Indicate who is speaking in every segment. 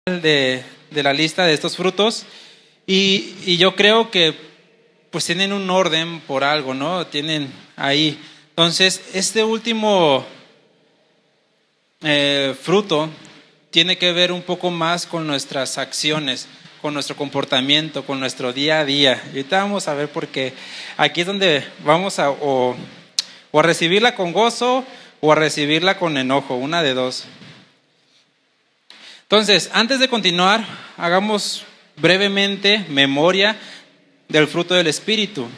Speaker 1: de la lista de estos frutos y yo creo que pues tienen un orden por algo, ¿no? Tienen ahí. Entonces, este último fruto tiene que ver un poco más con nuestras acciones, con nuestro comportamiento, con nuestro día a día. Y ahorita vamos a ver porque aquí es donde vamos a o a recibirla con gozo o a recibirla con enojo, una de dos. Entonces, antes de continuar, hagamos brevemente memoria del fruto del Espíritu.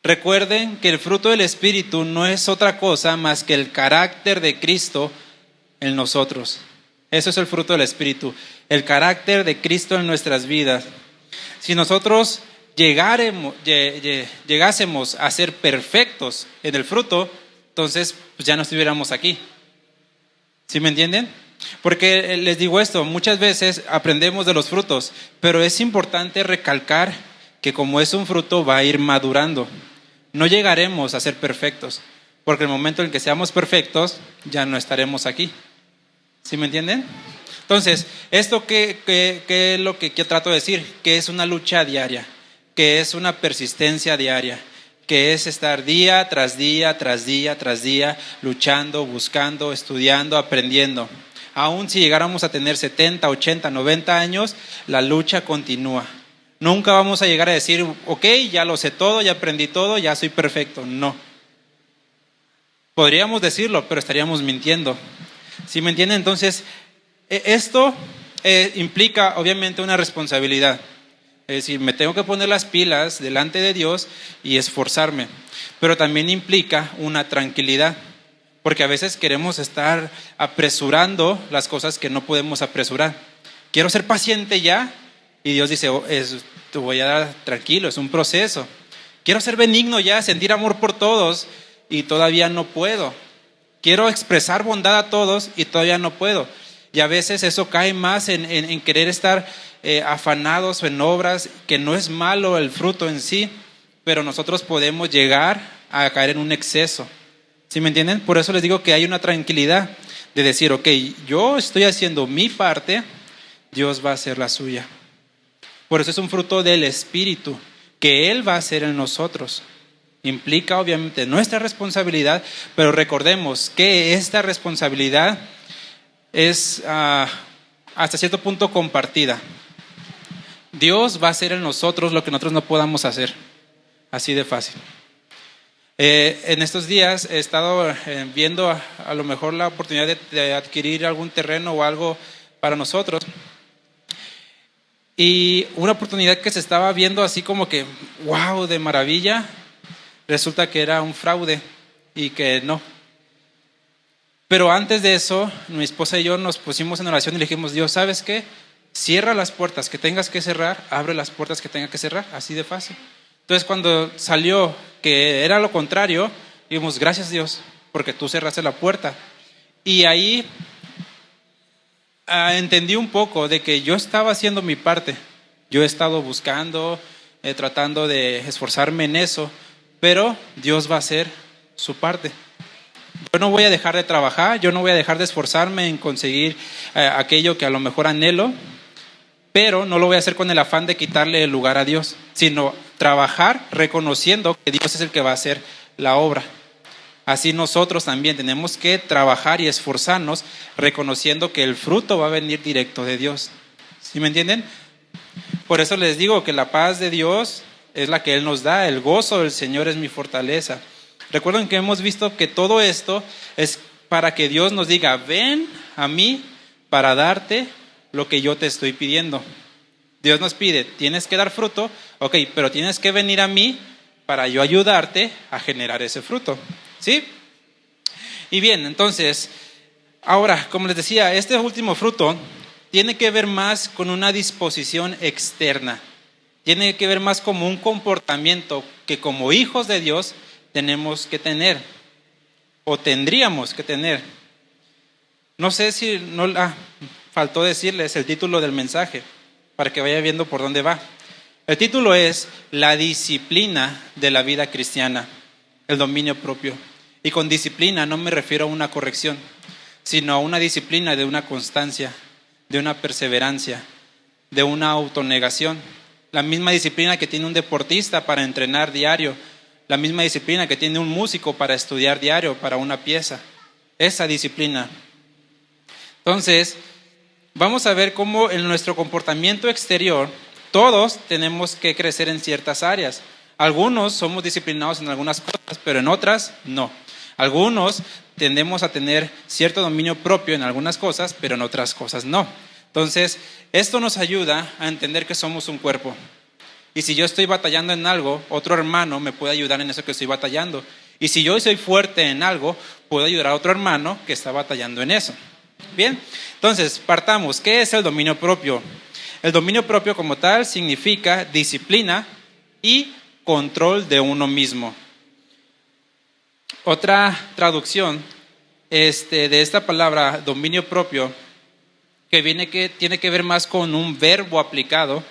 Speaker 1: Recuerden que el fruto del Espíritu no es otra cosa más que el carácter de Cristo en nosotros. Eso es el fruto del Espíritu, el carácter de Cristo en nuestras vidas. Si nosotros llegásemos a ser perfectos en el fruto, entonces pues ya no estuviéramos aquí. ¿Sí me entienden? Porque les digo esto, muchas veces aprendemos de los frutos, pero es importante recalcar que como es un fruto va a ir madurando. No llegaremos a ser perfectos, porque el momento en que seamos perfectos ya no estaremos aquí. ¿Sí me entienden? Entonces, ¿esto qué es lo que trato de decir? Que es una lucha diaria, que es una persistencia diaria, que es estar día tras día, tras día, tras día, luchando, buscando, estudiando, aprendiendo. Aún si llegáramos a tener 70, 80, 90 años, la lucha continúa. Nunca vamos a llegar a decir, ok, ya lo sé todo, ya aprendí todo, ya soy perfecto. No. Podríamos decirlo, pero estaríamos mintiendo. ¿Sí me entienden? Entonces, esto implica obviamente una responsabilidad. Es decir, me tengo que poner las pilas delante de Dios y esforzarme. Pero también implica una tranquilidad. Porque a veces queremos estar apresurando las cosas que no podemos apresurar. Quiero ser paciente ya, y Dios dice, te voy a dar tranquilo, es un proceso. Quiero ser benigno ya, sentir amor por todos, y todavía no puedo. Quiero expresar bondad a todos, y todavía no puedo. Y a veces eso cae más en querer estar afanados en obras, que no es malo el fruto en sí, pero nosotros podemos llegar a caer en un exceso. ¿Sí me entienden? Por eso les digo que hay una tranquilidad de decir, ok, yo estoy haciendo mi parte, Dios va a hacer la suya. Por eso es un fruto del Espíritu, que Él va a hacer en nosotros. Implica obviamente nuestra responsabilidad, pero recordemos que esta responsabilidad es hasta cierto punto compartida. Dios va a hacer en nosotros lo que nosotros no podamos hacer. Así de fácil. En estos días he estado viendo a lo mejor la oportunidad de adquirir algún terreno o algo para nosotros. Y una oportunidad que se estaba viendo así como que, wow, de maravilla, resulta que era un fraude y que no. Pero antes de eso, mi esposa y yo nos pusimos en oración y le dijimos, Dios, ¿sabes qué? Cierra las puertas que tengas que cerrar, abre las puertas que tengas que cerrar, así de fácil. Entonces cuando salió que era lo contrario, dijimos, gracias Dios, porque tú cerraste la puerta. Y ahí entendí un poco de que yo estaba haciendo mi parte. Yo he estado buscando, tratando de esforzarme en eso, pero Dios va a hacer su parte. Yo no voy a dejar de trabajar, yo no voy a dejar de esforzarme en conseguir aquello que a lo mejor anhelo, pero no lo voy a hacer con el afán de quitarle el lugar a Dios, sino trabajar reconociendo que Dios es el que va a hacer la obra. Así nosotros también tenemos que trabajar y esforzarnos reconociendo que el fruto va a venir directo de Dios. ¿Sí me entienden? Por eso les digo que la paz de Dios es la que Él nos da, el gozo del Señor es mi fortaleza. Recuerden que hemos visto que todo esto es para que Dios nos diga, ven a mí para darte lo que yo te estoy pidiendo. Dios nos pide, tienes que dar fruto, ok, pero tienes que venir a mí para yo ayudarte a generar ese fruto, ¿sí? Y bien, entonces, ahora, como les decía, este último fruto tiene que ver más con una disposición externa, tiene que ver más como un comportamiento que como hijos de Dios tenemos que tener, o tendríamos que tener. No sé si faltó decirles el título del mensaje, para que vaya viendo por dónde va. El título es La disciplina de la vida cristiana, el dominio propio. Y con disciplina no me refiero a una corrección, sino a una disciplina de una constancia, de una perseverancia, de una autonegación. La misma disciplina que tiene un deportista para entrenar diario, la misma disciplina que tiene un músico para estudiar diario para una pieza. Esa disciplina. Entonces, vamos a ver cómo en nuestro comportamiento exterior todos tenemos que crecer en ciertas áreas. Algunos somos disciplinados en algunas cosas, pero en otras no. Algunos tendemos a tener cierto dominio propio en algunas cosas, pero en otras cosas no. Entonces, esto nos ayuda a entender que somos un cuerpo. Y si yo estoy batallando en algo, otro hermano me puede ayudar en eso que estoy batallando. Y si yo soy fuerte en algo, puedo ayudar a otro hermano que está batallando en eso. Bien, entonces partamos. ¿Qué es el dominio propio? El dominio propio como tal significa disciplina y control de uno mismo. Otra traducción de esta palabra dominio propio que tiene que ver más con un verbo aplicado,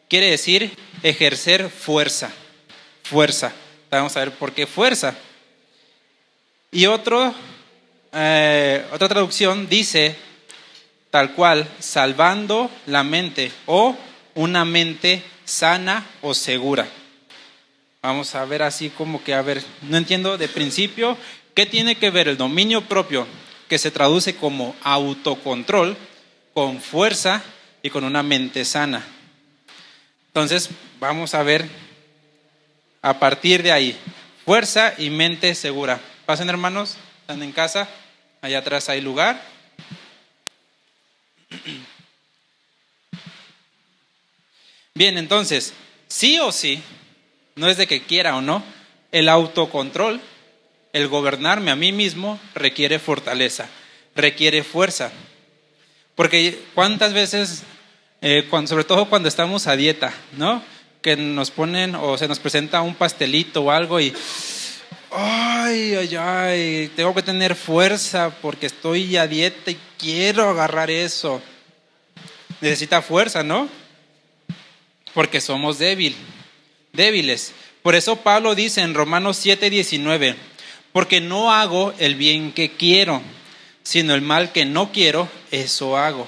Speaker 1: quiere decir ejercer fuerza. Fuerza. Vamos a ver por qué fuerza. Y otra traducción dice tal cual, salvando la mente o una mente sana o segura. Vamos a ver así como que, no entiendo de principio, ¿qué tiene que ver el dominio propio, que se traduce como autocontrol, con fuerza y con una mente sana? Entonces, vamos a ver a partir de ahí, fuerza y mente segura. Pasen, hermanos, están en casa, allá atrás hay lugar. Bien, entonces, sí o sí, no es de que quiera o no, el autocontrol, el gobernarme a mí mismo requiere fortaleza, requiere fuerza. Porque cuántas veces, sobre todo cuando estamos a dieta, ¿no? Que nos ponen o se nos presenta un pastelito o algo y ay, tengo que tener fuerza porque estoy a dieta y quiero agarrar eso. Necesita fuerza, ¿no? Porque somos débiles. Por eso Pablo dice en Romanos 7:19, porque no hago el bien que quiero, sino el mal que no quiero, eso hago.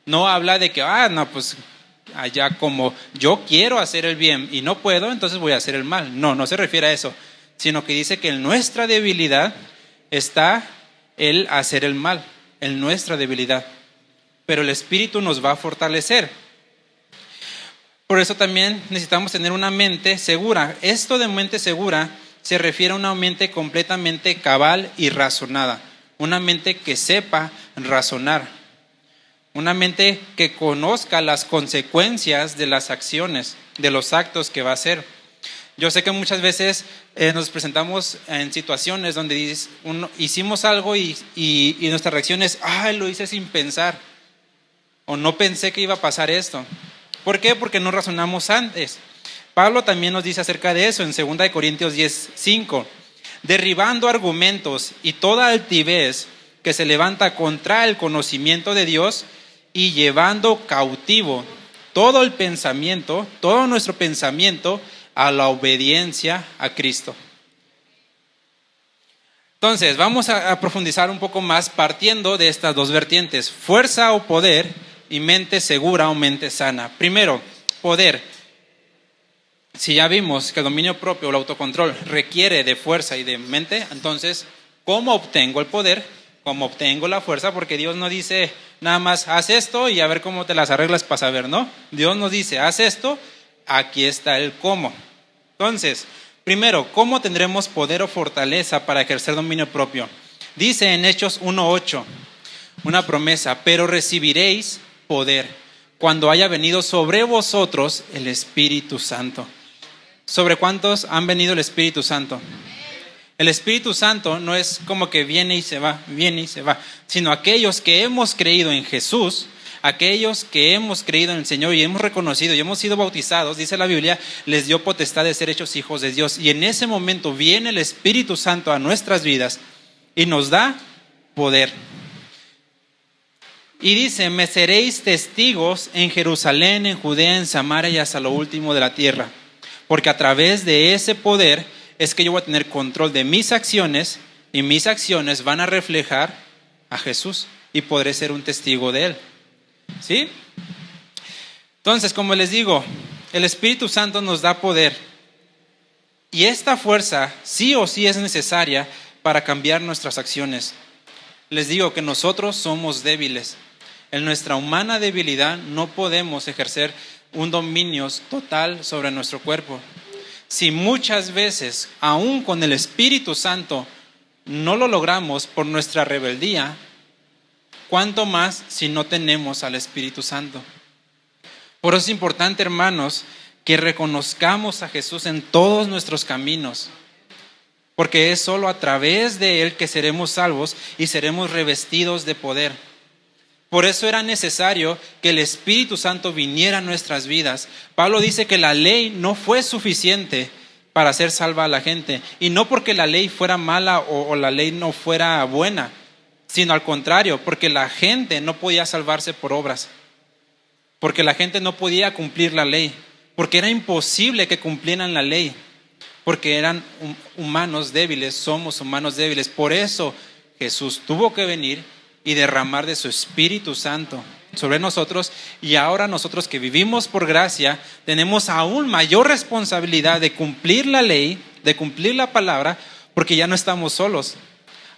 Speaker 1: No habla de que, pues allá como yo quiero hacer el bien y no puedo, entonces voy a hacer el mal. No se refiere a eso, sino que dice que en nuestra debilidad está el hacer el mal, en nuestra debilidad. Pero el Espíritu nos va a fortalecer. Por eso también necesitamos tener una mente segura. Esto de mente segura se refiere a una mente completamente cabal y razonada. Una mente que sepa razonar. Una mente que conozca las consecuencias de las acciones, de los actos que va a hacer. Yo sé que muchas veces nos presentamos en situaciones donde hicimos algo y nuestra reacción es, lo hice sin pensar. O no pensé que iba a pasar esto. ¿Por qué? Porque no razonamos antes. Pablo también nos dice acerca de eso en 2 Corintios 10:5. Derribando argumentos y toda altivez que se levanta contra el conocimiento de Dios y llevando cautivo todo nuestro pensamiento a la obediencia a Cristo. Entonces, vamos a profundizar un poco más partiendo de estas dos vertientes, fuerza o poder y mente segura o mente sana. Primero, poder. Si ya vimos que el dominio propio o el autocontrol requiere de fuerza y de mente, entonces, ¿cómo obtengo el poder? ¿Cómo obtengo la fuerza? Porque Dios no dice nada más, haz esto y a ver cómo te las arreglas para saber, ¿no? Dios nos dice, haz esto, aquí está el cómo. Entonces, primero, ¿cómo tendremos poder o fortaleza para ejercer dominio propio? Dice en Hechos 1:8, una promesa, pero recibiréis poder cuando haya venido sobre vosotros el Espíritu Santo. ¿Sobre cuántos han venido el Espíritu Santo? El Espíritu Santo no es como que viene y se va, sino aquellos que hemos creído en Jesús, aquellos que hemos creído en el Señor y hemos reconocido y hemos sido bautizados, dice la Biblia, les dio potestad de ser hechos hijos de Dios. Y en ese momento viene el Espíritu Santo a nuestras vidas y nos da poder. Y dice, me seréis testigos en Jerusalén, en Judea, en Samaria y hasta lo último de la tierra. Porque a través de ese poder es que yo voy a tener control de mis acciones y mis acciones van a reflejar a Jesús y podré ser un testigo de Él. ¿Sí? Entonces, como les digo, el Espíritu Santo nos da poder. Y esta fuerza sí o sí es necesaria para cambiar nuestras acciones. Les digo que nosotros somos débiles. En nuestra humana debilidad no podemos ejercer un dominio total sobre nuestro cuerpo. Si muchas veces, aún con el Espíritu Santo, no lo logramos por nuestra rebeldía, ¿cuánto más si no tenemos al Espíritu Santo? Por eso es importante, hermanos, que reconozcamos a Jesús en todos nuestros caminos, porque es solo a través de Él que seremos salvos y seremos revestidos de poder. Por eso era necesario que el Espíritu Santo viniera a nuestras vidas. Pablo dice que la ley no fue suficiente para hacer salva a la gente, y no porque la ley fuera mala o la ley no fuera buena, sino al contrario, porque la gente no podía salvarse por obras, porque la gente no podía cumplir la ley, porque era imposible que cumplieran la ley, porque eran humanos débiles, somos humanos débiles. Por eso Jesús tuvo que venir y derramar de su Espíritu Santo sobre nosotros, y ahora nosotros que vivimos por gracia tenemos aún mayor responsabilidad de cumplir la ley, de cumplir la palabra, porque ya no estamos solos.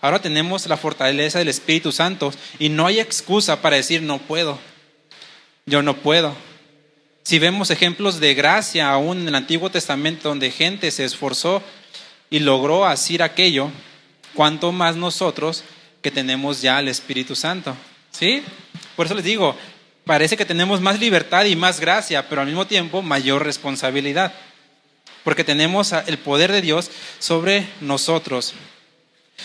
Speaker 1: Ahora tenemos la fortaleza del Espíritu Santo y no hay excusa para decir no puedo, yo no puedo. Si vemos ejemplos de gracia aún en el Antiguo Testamento donde gente se esforzó y logró hacer aquello, ¿cuánto más nosotros que tenemos ya el Espíritu Santo? ¿Sí? Por eso les digo, parece que tenemos más libertad y más gracia, pero al mismo tiempo mayor responsabilidad, porque tenemos el poder de Dios sobre nosotros.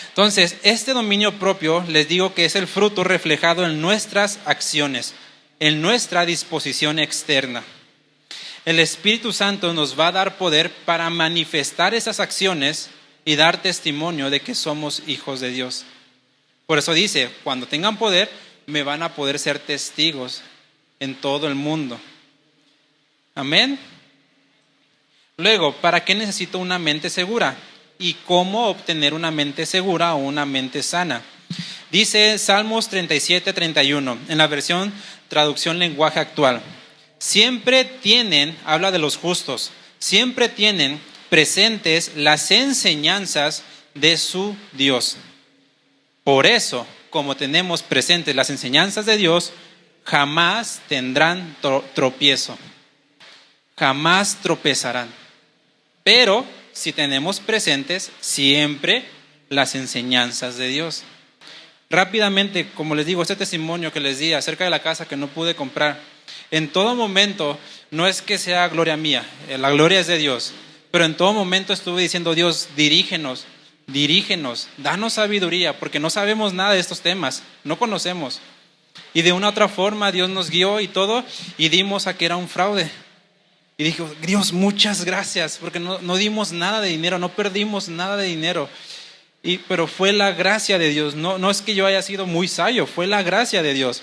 Speaker 1: Entonces, este dominio propio, les digo que es el fruto reflejado en nuestras acciones, en nuestra disposición externa. El Espíritu Santo nos va a dar poder para manifestar esas acciones y dar testimonio de que somos hijos de Dios. Por eso dice, cuando tengan poder, me van a poder ser testigos en todo el mundo. Amén. Luego, ¿para qué necesito una mente segura? ¿Y cómo obtener una mente segura o una mente sana? Dice Salmos 37:31, en la versión traducción lenguaje actual. Siempre tienen, habla de los justos, siempre tienen presentes las enseñanzas de su Dios. Por eso, como tenemos presentes las enseñanzas de Dios, jamás tendrán tropiezo, jamás tropezarán. Pero si tenemos presentes siempre las enseñanzas de Dios. Rápidamente, como les digo, este testimonio que les di acerca de la casa que no pude comprar, en todo momento, no es que sea gloria mía, la gloria es de Dios, pero en todo momento estuve diciendo, Dios, dirígenos, danos sabiduría, porque no sabemos nada de estos temas, no conocemos. Y de una u otra forma Dios nos guió y todo, y dimos a que era un fraude. Y dije, Dios, muchas gracias, porque no dimos nada de dinero, no perdimos nada de dinero. Pero fue la gracia de Dios, no es que yo haya sido muy sabio, fue la gracia de Dios.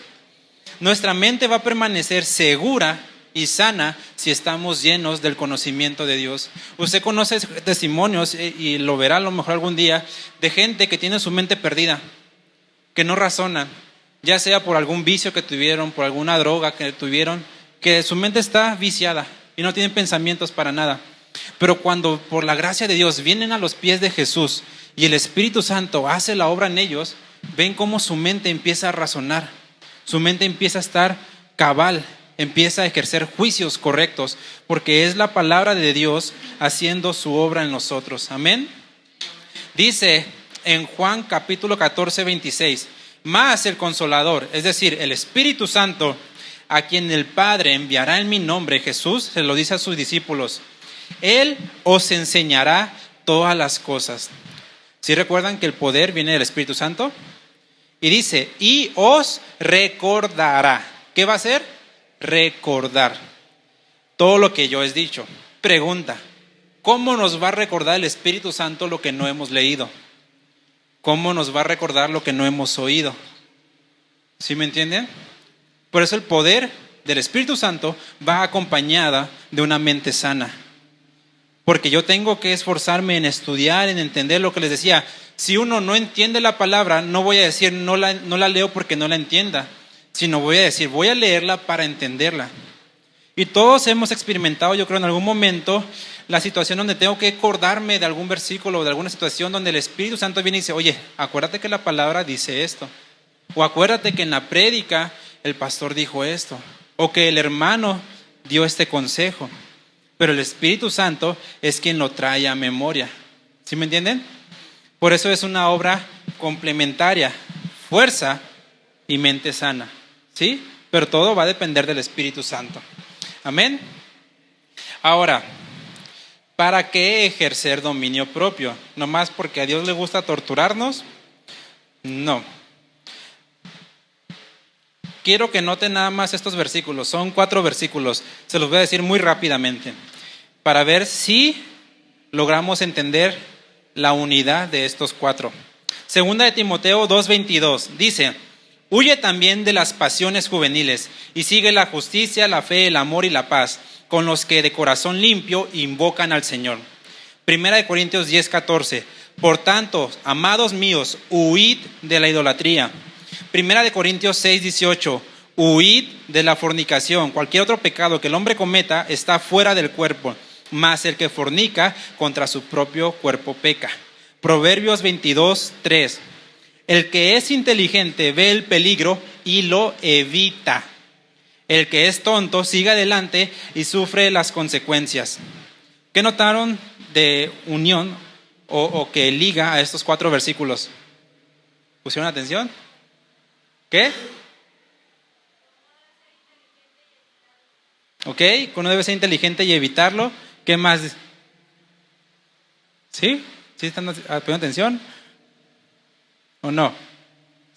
Speaker 1: Nuestra mente va a permanecer segura y sana si estamos llenos del conocimiento de Dios. Usted conoce testimonios y lo verá a lo mejor algún día de gente que tiene su mente perdida, que no razona, ya sea por algún vicio que tuvieron, por alguna droga que tuvieron, que su mente está viciada y no tienen pensamientos para nada. Pero cuando por la gracia de Dios vienen a los pies de Jesús y el Espíritu Santo hace la obra en ellos, ven cómo su mente empieza a razonar, su mente empieza a estar cabal, empieza a ejercer juicios correctos, porque es la palabra de Dios haciendo su obra en nosotros. Amén. Dice en Juan capítulo 14:26, más el Consolador, es decir, el Espíritu Santo, a quien el Padre enviará en mi nombre, Jesús se lo dice a sus discípulos, Él os enseñará todas las cosas. ¿Sí recuerdan que el poder viene del Espíritu Santo? Y dice, y os recordará. ¿Qué va a hacer? Recordar todo lo que yo he dicho. Pregunta, ¿cómo nos va a recordar el Espíritu Santo lo que no hemos leído? ¿Cómo nos va a recordar lo que no hemos oído? ¿Sí me entienden? Por eso el poder del Espíritu Santo va acompañada de una mente sana. Porque yo tengo que esforzarme en estudiar, en entender lo que les decía. Si uno no entiende la palabra, no voy a decir no la leo porque no la entienda, sino voy a decir, voy a leerla para entenderla. Y todos hemos experimentado, yo creo, en algún momento, la situación donde tengo que acordarme de algún versículo o de alguna situación donde el Espíritu Santo viene y dice, oye, acuérdate que la palabra dice esto. O acuérdate que en la prédica el pastor dijo esto. O que el hermano dio este consejo. Pero el Espíritu Santo es quien lo trae a memoria. ¿Sí me entienden? Por eso es una obra complementaria. Fuerza y mente sana. ¿Sí? Pero todo va a depender del Espíritu Santo. Amén. Ahora, ¿para qué ejercer dominio propio? ¿Nomás porque a Dios le gusta torturarnos? No. Quiero que noten nada más estos versículos. Son 4 versículos. Se los voy a decir muy rápidamente para ver si logramos entender la unidad de estos 4. Segunda de Timoteo 2:22 dice: huye también de las pasiones juveniles y sigue la justicia, la fe, el amor y la paz, con los que de corazón limpio invocan al Señor. Primera de Corintios 10:14. Por tanto, amados míos, huid de la idolatría. Primera de Corintios 6:18. Huid de la fornicación. Cualquier otro pecado que el hombre cometa está fuera del cuerpo, mas el que fornica contra su propio cuerpo peca. Proverbios 22:3. El que es inteligente ve el peligro y lo evita. El que es tonto sigue adelante y sufre las consecuencias. ¿Qué notaron de unión o que liga a estos 4 versículos? ¿Pusieron atención? ¿Qué? Ok, que uno debe ser inteligente y evitarlo. ¿Qué más? ¿Sí? ¿Sí están poniendo atención? ¿O no?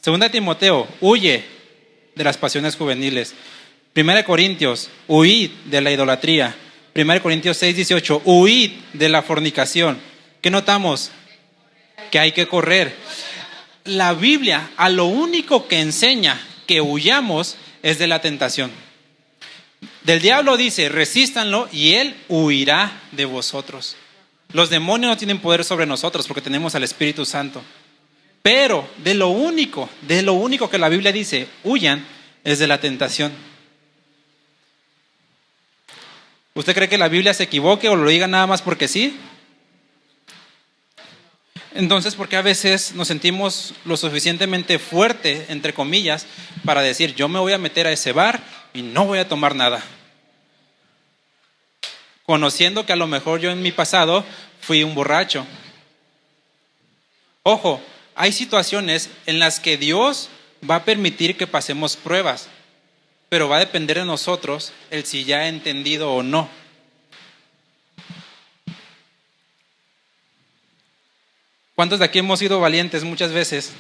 Speaker 1: Segunda de Timoteo, huye de las pasiones juveniles. Primera de Corintios, huid de la idolatría. Primera de Corintios 6:18, huid de la fornicación. ¿Qué notamos? Que hay que correr. La Biblia a lo único que enseña que huyamos es de la tentación. Del diablo dice, resístanlo y él huirá de vosotros. Los demonios no tienen poder sobre nosotros porque tenemos al Espíritu Santo. Pero de lo único que la Biblia dice, huyan, es de la tentación. ¿Usted cree que la Biblia se equivoque o lo diga nada más porque sí? Entonces, ¿por qué a veces nos sentimos lo suficientemente fuerte, entre comillas, para decir, yo me voy a meter a ese bar y no voy a tomar nada? Conociendo que a lo mejor yo en mi pasado fui un borracho. Ojo, hay situaciones en las que Dios va a permitir que pasemos pruebas, pero va a depender de nosotros el si ya he entendido o no. ¿Cuántos de aquí hemos sido valientes muchas veces?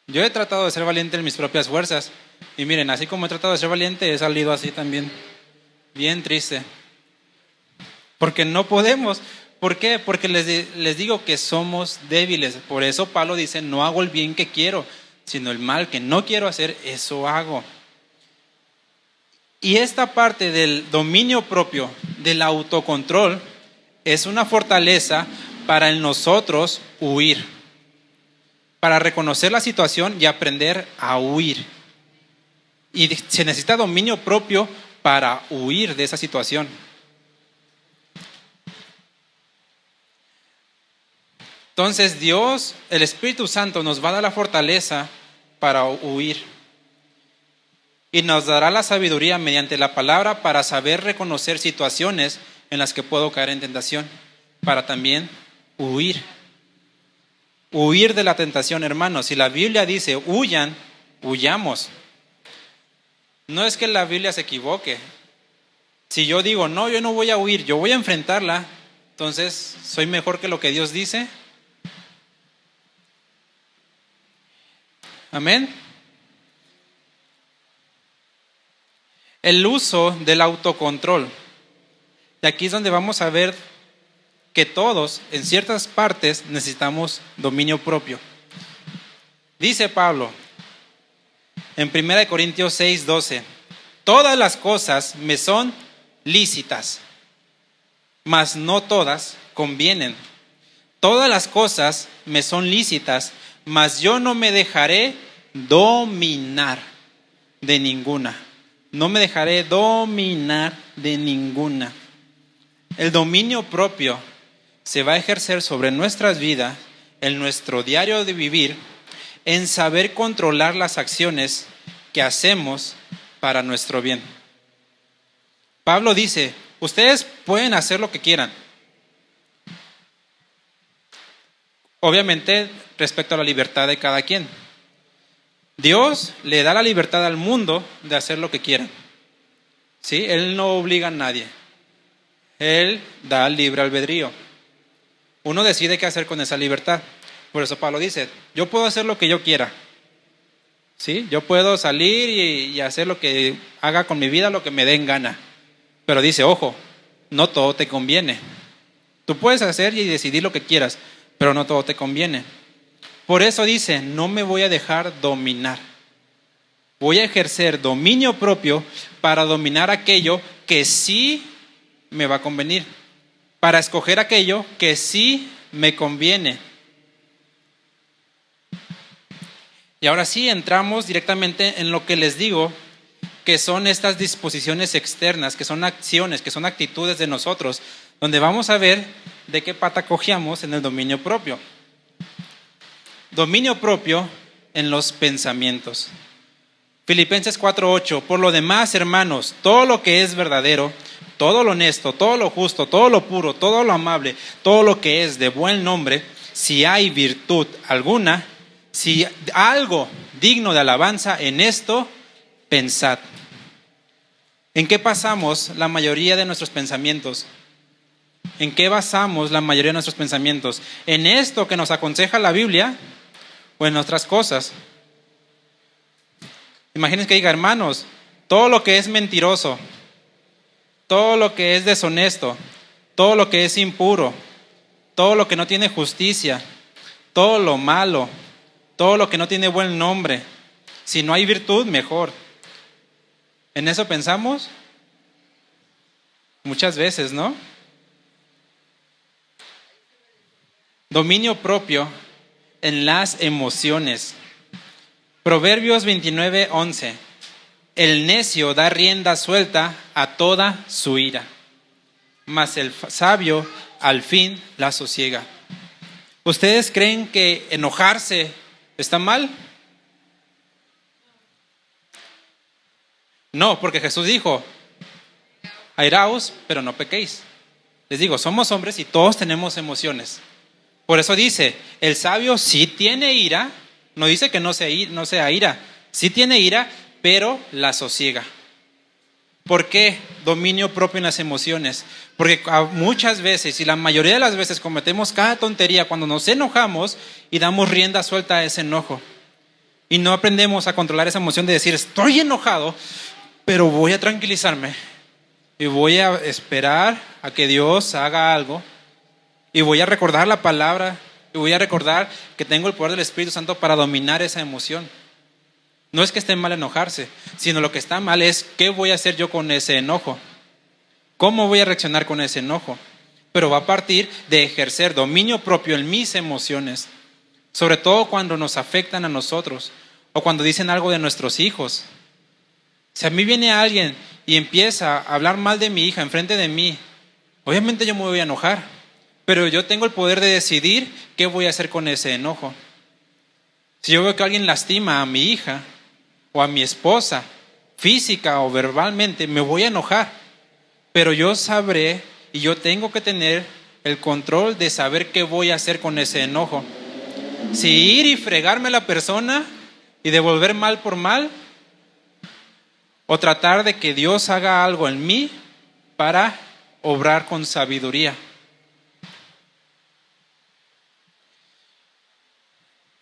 Speaker 1: Yo he tratado de ser valiente en mis propias fuerzas. Y miren, así como he tratado de ser valiente, he salido así también. Bien triste. Porque no podemos. ¿Por qué? Porque les digo que somos débiles. Por eso Pablo dice, no hago el bien que quiero, sino el mal que no quiero hacer, eso hago. Y esta parte del dominio propio, del autocontrol, es una fortaleza para en nosotros huir, para reconocer la situación y aprender a huir. Y se necesita dominio propio para huir de esa situación. Entonces Dios, el Espíritu Santo, nos va a dar la fortaleza para huir. Y nos dará la sabiduría mediante la palabra para saber reconocer situaciones en las que puedo caer en tentación, para también huir. Huir de la tentación, hermanos. Si la Biblia dice huyan, huyamos. No es que la Biblia se equivoque. Si yo digo, no, yo no voy a huir, yo voy a enfrentarla, entonces, ¿soy mejor que lo que Dios dice? Amén. El uso del autocontrol. Y aquí es donde vamos a ver que todos, en ciertas partes, necesitamos dominio propio. Dice Pablo en 1 Corintios 6:12, todas las cosas me son lícitas, mas no todas convienen. Todas las cosas me son lícitas, mas yo no me dejaré dominar de ninguna. No me dejaré dominar de ninguna. El dominio propio se va a ejercer sobre nuestras vidas, en nuestro diario de vivir, en saber controlar las acciones que hacemos para nuestro bien. Pablo dice, ustedes pueden hacer lo que quieran. Obviamente, respecto a la libertad de cada quien. Dios le da la libertad al mundo de hacer lo que quiera. ¿Sí? Él no obliga a nadie. Él da libre albedrío. Uno decide qué hacer con esa libertad. Por eso Pablo dice, yo puedo hacer lo que yo quiera. ¿Sí? Yo puedo salir y hacer lo que haga con mi vida, lo que me den gana. Pero dice, ojo, no todo te conviene. Tú puedes hacer y decidir lo que quieras, pero no todo te conviene. Por eso dice, no me voy a dejar dominar. Voy a ejercer dominio propio para dominar aquello que sí me va a convenir, para escoger aquello que sí me conviene. Y ahora sí entramos directamente en lo que les digo, que son estas disposiciones externas, que son acciones, que son actitudes de nosotros, donde vamos a ver de qué pata cojeamos en el dominio propio. Dominio propio en los pensamientos. Filipenses 4:8, por lo demás, hermanos, todo lo que es verdadero, todo lo honesto, todo lo justo, todo lo puro, todo lo amable, todo lo que es de buen nombre, si hay virtud alguna, si algo digno de alabanza, en esto pensad. ¿En qué pasamos la mayoría de nuestros pensamientos? ¿En qué basamos la mayoría de nuestros pensamientos? ¿En esto que nos aconseja la Biblia o en otras cosas? Imagínense que diga, hermanos, todo lo que es mentiroso, todo lo que es deshonesto, todo lo que es impuro, todo lo que no tiene justicia, todo lo malo, todo lo que no tiene buen nombre, si no hay virtud, mejor. ¿En eso pensamos? Muchas veces, ¿no? Dominio propio en las emociones. Proverbios 29:11. El necio da rienda suelta a toda su ira, mas el sabio al fin la sosiega. ¿Ustedes creen que enojarse está mal? No, porque Jesús dijo, airaos, pero no pequéis. Les digo, somos hombres y todos tenemos emociones. Por eso dice, el sabio sí tiene ira, no dice que no sea ira, sí tiene ira, pero la sosiega. ¿Por qué dominio propio en las emociones? Porque muchas veces, y la mayoría de las veces, cometemos cada tontería cuando nos enojamos y damos rienda suelta a ese enojo. Y no aprendemos a controlar esa emoción de decir, estoy enojado, pero voy a tranquilizarme y voy a esperar a que Dios haga algo y voy a recordar la palabra y voy a recordar que tengo el poder del Espíritu Santo para dominar esa emoción. No es que esté mal enojarse, sino lo que está mal es qué voy a hacer yo con ese enojo, cómo voy a reaccionar con ese enojo. Pero va a partir de ejercer dominio propio en mis emociones, sobre todo cuando nos afectan a nosotros o cuando dicen algo de nuestros hijos. Si a mí viene alguien y empieza a hablar mal de mi hija enfrente de mí, obviamente yo me voy a enojar, pero yo tengo el poder de decidir qué voy a hacer con ese enojo. Si yo veo que alguien lastima a mi hija o a mi esposa, física o verbalmente, me voy a enojar, pero yo sabré y yo tengo que tener el control de saber qué voy a hacer con ese enojo. Si ir y fregarme a la persona y devolver mal por mal, o tratar de que Dios haga algo en mí para obrar con sabiduría.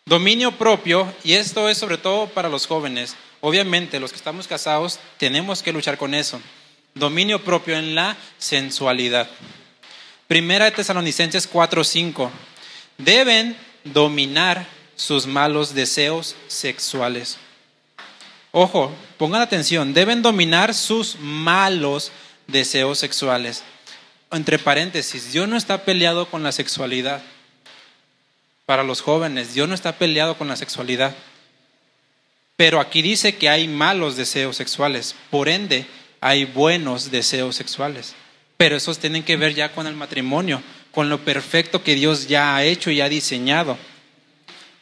Speaker 1: Dominio propio, y esto es sobre todo para los jóvenes. Obviamente, los que estamos casados tenemos que luchar con eso. Dominio propio en la sensualidad. Primera de Tesalonicenses 4:5. Deben dominar sus malos deseos sexuales. Ojo, pongan atención, deben dominar sus malos deseos sexuales. Entre paréntesis, Dios no está peleado con la sexualidad. Para los jóvenes, Dios no está peleado con la sexualidad. Pero aquí dice que hay malos deseos sexuales, por ende hay buenos deseos sexuales. Pero esos tienen que ver ya con el matrimonio, con lo perfecto que Dios ya ha hecho y ha diseñado.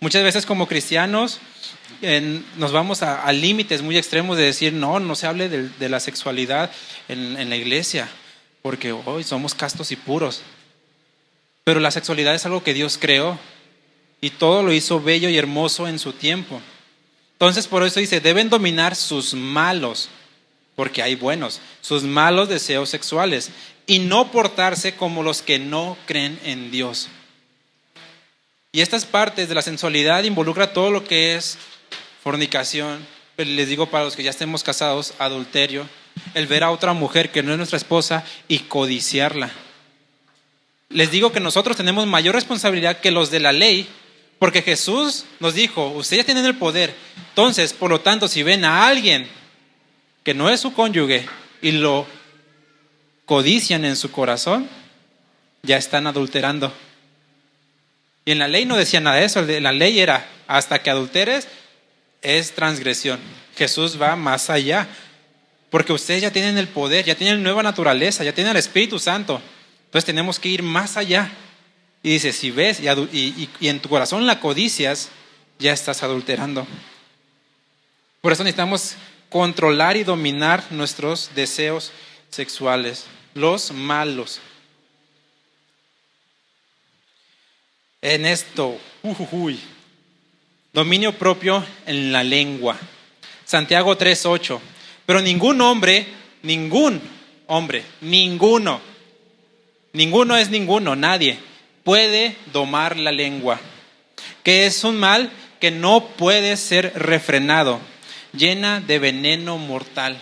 Speaker 1: Muchas veces como cristianos nos vamos a límites muy extremos de decir, no se hable de la sexualidad en la iglesia, porque hoy somos castos y puros. Pero la sexualidad es algo que Dios creó y todo lo hizo bello y hermoso en su tiempo. Entonces por eso dice, deben dominar sus malos, porque hay buenos, sus malos deseos sexuales y no portarse como los que no creen en Dios. Y estas partes de la sensualidad involucra todo lo que es fornicación, les digo para los que ya estemos casados, adulterio, el ver a otra mujer que no es nuestra esposa y codiciarla. Les digo que nosotros tenemos mayor responsabilidad que los de la ley, porque Jesús nos dijo, ustedes ya tienen el poder. Entonces, por lo tanto, si ven a alguien que no es su cónyuge y lo codician en su corazón, ya están adulterando. Y en la ley no decía nada de eso, la ley era, hasta que adulteres, es transgresión. Jesús va más allá, porque ustedes ya tienen el poder, ya tienen nueva naturaleza, ya tienen el Espíritu Santo. Entonces tenemos que ir más allá. Y dice, si ves y en tu corazón la codicias, ya estás adulterando. Por eso necesitamos controlar y dominar nuestros deseos sexuales, los malos. En esto, dominio propio en la lengua. Santiago 3:8. Pero ninguno es ninguno, nadie puede domar la lengua, que es un mal que no puede ser refrenado, llena de veneno mortal.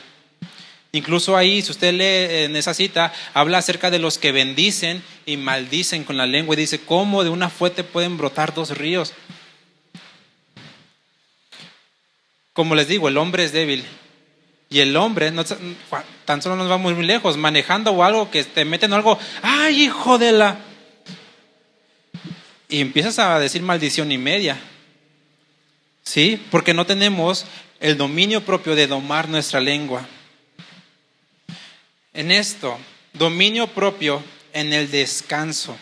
Speaker 1: Incluso ahí, si usted lee en esa cita, habla acerca de los que bendicen y maldicen con la lengua y dice, ¿cómo de una fuente pueden brotar dos ríos? Como les digo, el hombre es débil. Y el hombre, tan solo nos vamos muy lejos, manejando o algo que te meten algo, ¡ay, hijo de la! Y empiezas a decir maldición y media. ¿Sí? Porque no tenemos el dominio propio de domar nuestra lengua. En esto, dominio propio en el descanso.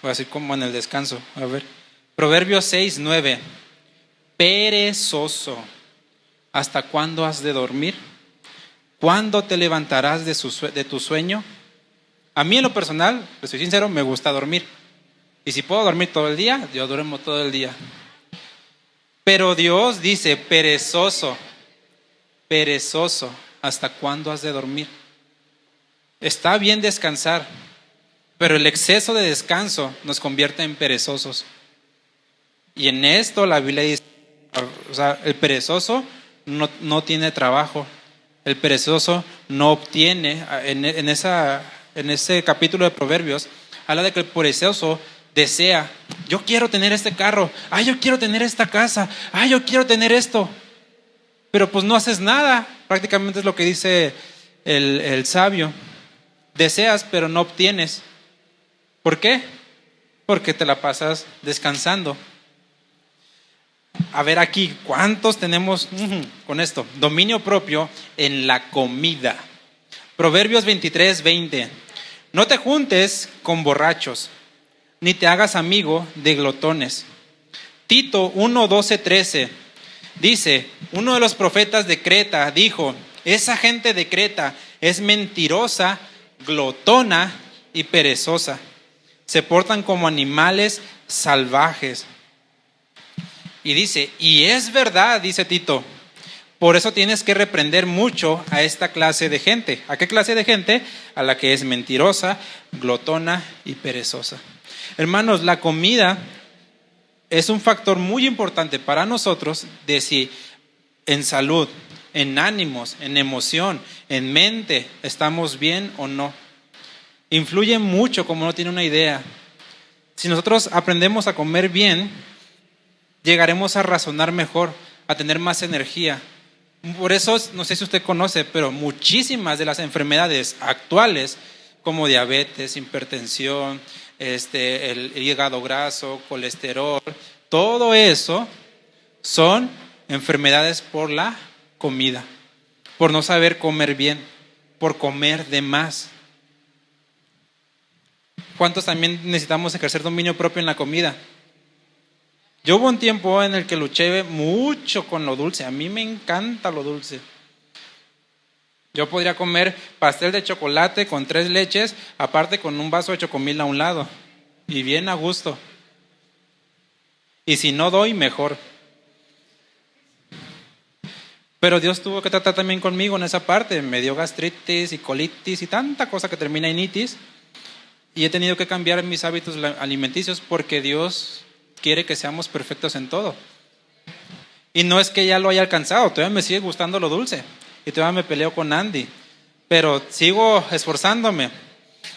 Speaker 1: Voy a decir como en el descanso. A ver. Proverbios 6:9. Perezoso, ¿hasta cuándo has de dormir? ¿Cuándo te levantarás de tu sueño? A mí en lo personal, pues soy sincero, me gusta dormir. Y si puedo dormir todo el día, yo duermo todo el día. Pero Dios dice, perezoso, ¿hasta cuándo has de dormir? Está bien descansar, pero el exceso de descanso nos convierte en perezosos. Y en esto la Biblia dice, o sea, el perezoso no tiene trabajo. El perezoso no obtiene, en ese capítulo de Proverbios, habla de que el perezoso desea, yo quiero tener este carro, yo quiero tener esta casa, yo quiero tener esto, pero pues no haces nada, prácticamente es lo que dice el sabio, deseas pero no obtienes. ¿Por qué? Porque te la pasas descansando. A ver aquí, ¿cuántos tenemos con esto? Dominio propio en la comida. Proverbios 23:20. No te juntes con borrachos, ni te hagas amigo de glotones. Tito 1:12-13 dice, uno de los profetas de Creta dijo, esa gente de Creta es mentirosa, glotona y perezosa. Se portan como animales salvajes. Y dice, y es verdad, dice Tito, por eso tienes que reprender mucho a esta clase de gente. ¿A qué clase de gente? A la que es mentirosa, glotona y perezosa. Hermanos, la comida es un factor muy importante para nosotros de si en salud, en ánimos, en emoción, en mente, estamos bien o no. Influye mucho, como no tiene una idea. Si nosotros aprendemos a comer bien, llegaremos a razonar mejor, a tener más energía. Por eso, no sé si usted conoce, pero muchísimas de las enfermedades actuales, como diabetes, hipertensión, el hígado graso, colesterol, todo eso son enfermedades por la comida, por no saber comer bien, por comer de más. ¿Cuántos también necesitamos ejercer dominio propio en la comida? Yo hubo un tiempo en el que luché mucho con lo dulce. A mí me encanta lo dulce. Yo podría comer pastel de chocolate con 3 leches, aparte con un vaso de chocomil a un lado, y bien a gusto. Y si no doy, mejor. Pero Dios tuvo que tratar también conmigo en esa parte. Me dio gastritis y colitis y tanta cosa que termina en itis. Y he tenido que cambiar mis hábitos alimenticios porque Dios quiere que seamos perfectos en todo. Y no es que ya lo haya alcanzado, todavía me sigue gustando lo dulce. Y todavía me peleo con Andy. Pero sigo esforzándome.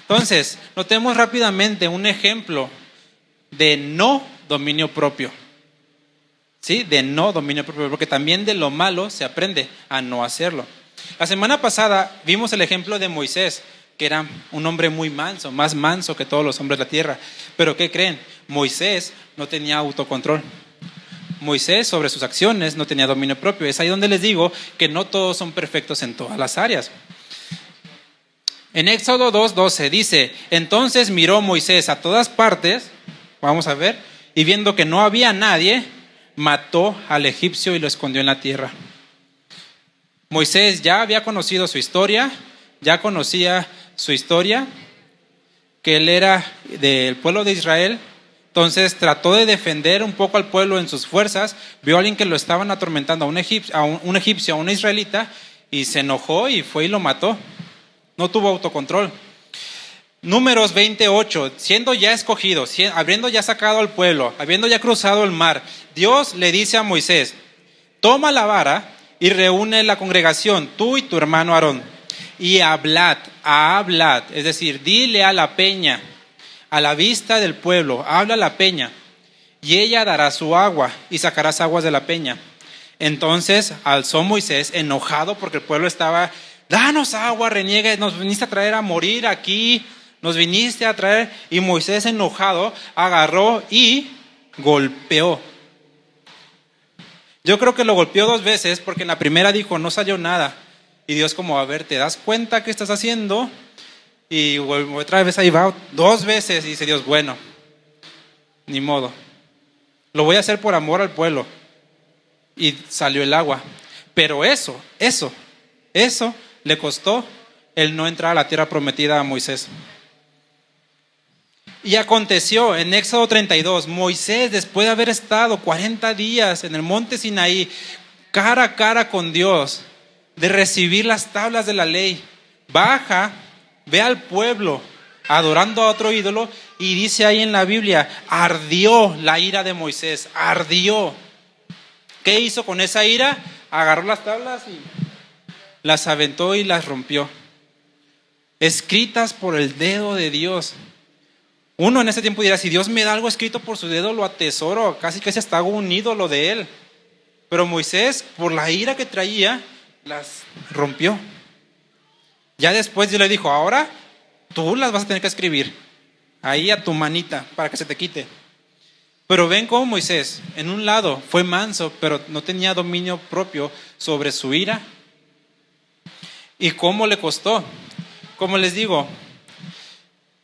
Speaker 1: Entonces, notemos rápidamente un ejemplo de no dominio propio. ¿Sí? De no dominio propio, porque también de lo malo se aprende a no hacerlo. La semana pasada vimos el ejemplo de Moisés, que era un hombre muy manso, más manso que todos los hombres de la tierra. Pero ¿qué creen? Moisés no tenía autocontrol. Moisés sobre sus acciones no tenía dominio propio. Es ahí donde les digo que no todos son perfectos en todas las áreas. En Éxodo 2:12 dice: entonces miró Moisés a todas partes, vamos a ver, y viendo que no había nadie, mató al egipcio y lo escondió en la tierra. Moisés ya había conocido su historia, ya conocía su historia, que él era del pueblo de Israel. Entonces trató de defender un poco al pueblo en sus fuerzas, vio a alguien que lo estaban atormentando, a un egipcio, a un israelita, y se enojó y fue y lo mató. No tuvo autocontrol. Números 28, siendo ya escogido, habiendo ya sacado al pueblo, habiendo ya cruzado el mar, Dios le dice a Moisés: toma la vara y reúne la congregación, tú y tu hermano Aarón, y hablad, es decir, dile a la peña, a la vista del pueblo, habla a la peña, y ella dará su agua, y sacarás aguas de la peña. Entonces alzó Moisés, enojado porque el pueblo estaba: danos agua, reniega, nos viniste a traer a morir aquí, nos viniste a traer. Y Moisés, enojado, agarró y golpeó. Yo creo que lo golpeó 2 veces, porque en la primera dijo: no salió nada. Y Dios como: a ver, ¿te das cuenta qué estás haciendo? Y otra vez ahí va 2 veces, y dice Dios: bueno, ni modo, lo voy a hacer por amor al pueblo. Y salió el agua. Pero eso le costó el no entrar a la tierra prometida a Moisés. Y aconteció en Éxodo 32, Moisés, después de haber estado 40 días en el monte Sinaí, cara a cara con Dios, de recibir las tablas de la ley, baja, ve al pueblo adorando a otro ídolo, y dice ahí en la Biblia: ardió la ira de Moisés, ardió. ¿Qué hizo con esa ira? Agarró las tablas y las aventó y las rompió, escritas por el dedo de Dios. Uno en ese tiempo dirá: si Dios me da algo escrito por su dedo, lo atesoro, casi que hasta hago un ídolo de él. Pero Moisés, por la ira que traía, las rompió. Ya después Dios le dijo: ahora tú las vas a tener que escribir ahí a tu manita para que se te quite. Pero ven cómo Moisés, en un lado fue manso, pero no tenía dominio propio sobre su ira. ¿Y cómo le costó? Como les digo,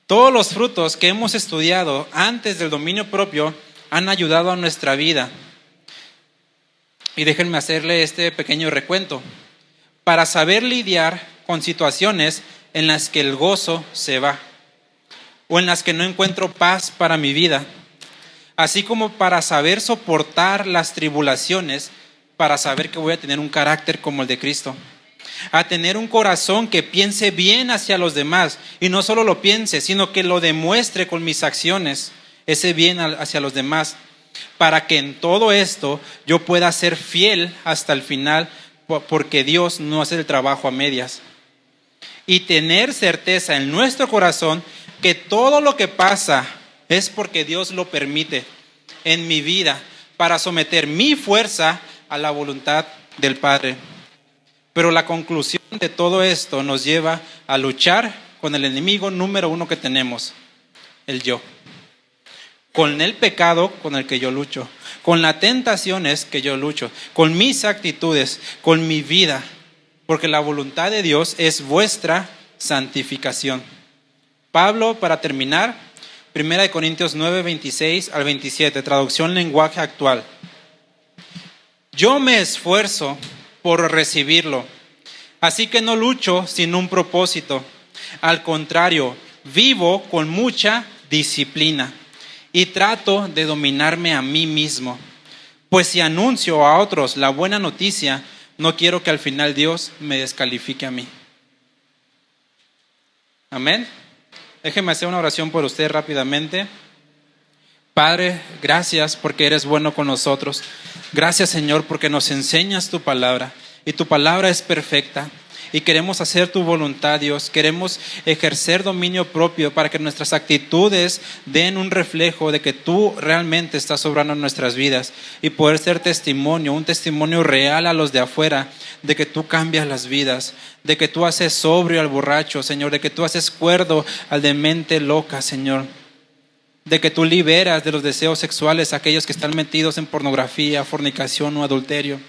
Speaker 1: todos los frutos que hemos estudiado antes del dominio propio han ayudado a nuestra vida. Y déjenme hacerle este pequeño recuento. Para saber lidiar con situaciones en las que el gozo se va, o en las que no encuentro paz para mi vida, así como para saber soportar las tribulaciones, para saber que voy a tener un carácter como el de Cristo, a tener un corazón que piense bien hacia los demás, y no solo lo piense, sino que lo demuestre con mis acciones, ese bien hacia los demás, para que en todo esto yo pueda ser fiel hasta el final, porque Dios no hace el trabajo a medias. Y tener certeza en nuestro corazón que todo lo que pasa es porque Dios lo permite en mi vida, para someter mi fuerza a la voluntad del Padre. Pero la conclusión de todo esto nos lleva a luchar con el enemigo número 1 que tenemos, el yo. con el pecado con el que yo lucho, con las tentaciones que yo lucho, con mis actitudes, con mi vida, porque la voluntad de Dios es vuestra santificación. Pablo, para terminar, 1 Corintios 9, 26 al 27, traducción lenguaje actual. Yo me esfuerzo por recibirlo, así que no lucho sin un propósito. Al contrario, vivo con mucha disciplina y trato de dominarme a mí mismo. Pues si anuncio a otros la buena noticia, no quiero que al final Dios me descalifique a mí. Amén. Déjeme hacer una oración por usted rápidamente. Padre, gracias porque eres bueno con nosotros. Gracias, Señor, porque nos enseñas tu palabra y tu palabra es perfecta. Y queremos hacer tu voluntad, Dios. Queremos ejercer dominio propio para que nuestras actitudes den un reflejo de que tú realmente estás obrando en nuestras vidas y poder ser testimonio, un testimonio real a los de afuera de que tú cambias las vidas, de que tú haces sobrio al borracho, Señor, de que tú haces cuerdo al de mente loca, Señor, de que tú liberas de los deseos sexuales a aquellos que están metidos en pornografía, fornicación o adulterio.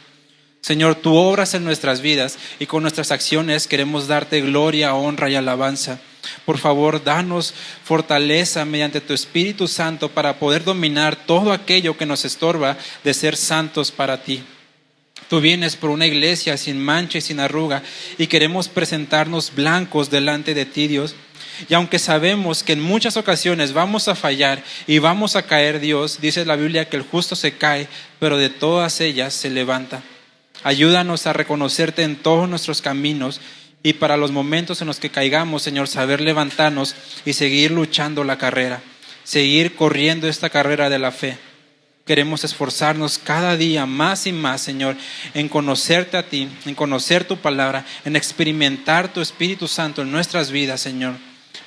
Speaker 1: Señor, tú obras en nuestras vidas y con nuestras acciones queremos darte gloria, honra y alabanza. Por favor, danos fortaleza mediante tu Espíritu Santo para poder dominar todo aquello que nos estorba de ser santos para ti. Tú vienes por una iglesia sin mancha y sin arruga y queremos presentarnos blancos delante de ti, Dios. Y aunque sabemos que en muchas ocasiones vamos a fallar y vamos a caer, Dios, dice la Biblia que el justo se cae, pero de todas ellas se levanta. Ayúdanos a reconocerte en todos nuestros caminos y para los momentos en los que caigamos, Señor, saber levantarnos y seguir luchando la carrera, seguir corriendo esta carrera de la fe. Queremos esforzarnos cada día más y más, Señor, en conocerte a ti, en conocer tu palabra, en experimentar tu Espíritu Santo en nuestras vidas, Señor,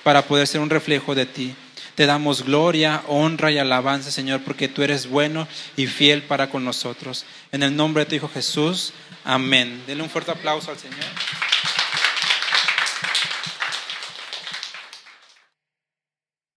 Speaker 1: para poder ser un reflejo de ti. Te damos gloria, honra y alabanza, Señor, porque tú eres bueno y fiel para con nosotros. En el nombre de tu Hijo Jesús, amén. Denle un fuerte aplauso al Señor.